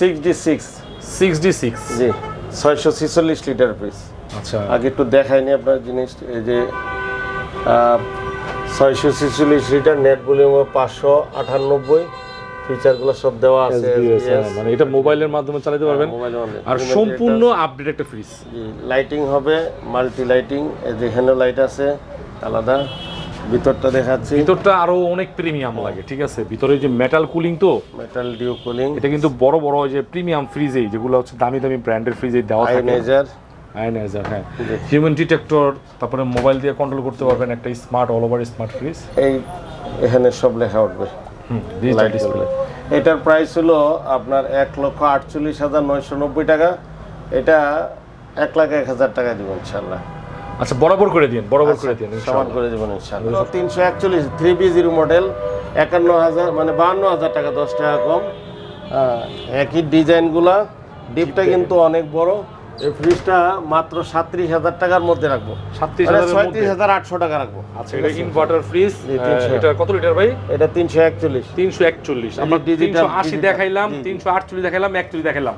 66 জি 646 litre fridge. আচ্ছা আগে একটু দেখাইনি আপনার জিনিস, এই যে 646 লিটার, নেট ভলিউম 598, ফিচারগুলো সব দেওয়া আছে। SBS, মানে এটা মোবাইলের মাধ্যমে চালাতে পারবেন আর সম্পূর্ণ আপডেট একটা ফ্রিজ। লাইটিং হবে মাল্টি লাইটিং, এই যে এখানে লাইট আছে আলাদা। ভিতরটা দেখাচ্ছি, ভিতরটা আরো অনেক প্রিমিয়াম লাগে, ঠিক আছে। ভিতরে যে মেটাল কুলিং, তো মেটাল ডিউ কুলিং, এটা কিন্তু বড় বড় যে প্রিমিয়াম ফ্রিজেই, যেগুলো হচ্ছে দামি দামি ব্র্যান্ডের ফ্রিজে দেওয়া থাকে। আয়নাইজার, হ্যাঁ, হিউম্যান ডিটেক্টর, তারপরে মোবাইল দিয়ে কন্ট্রোল করতে পারবেন, একটা smart all over smart fridge. এই এখানে সব লেখা উঠবে ডিজিটাল ডিসপ্লে। এটার প্রাইস হলো আপনার 1,48,990 টাকা। এটা 1,01,000 টাকা দিব ইনশাআল্লাহ। আচ্ছা, বরাবর করে দিন, বরাবর করে দিন, সমান করে দেবেন ইনশাআল্লাহ। 341 3B0 মডেল 51,000, মানে 52,000 টাকা, 10 টাকা কম। একই ডিজাইনগুলা, ডিপটা কিন্তু অনেক বড়। এই ফ্রিজটা মাত্র 37,000 টাকার মধ্যে রাখবো, 37,800 টাকা রাখবো। আচ্ছা, এটা ইনভার্টার ফ্রিজ, এটা কত লিটার ভাই? এটা 341। আমরা 380 দেখাইলাম, 348 দেখাইলাম, 41 দেখাইলাম।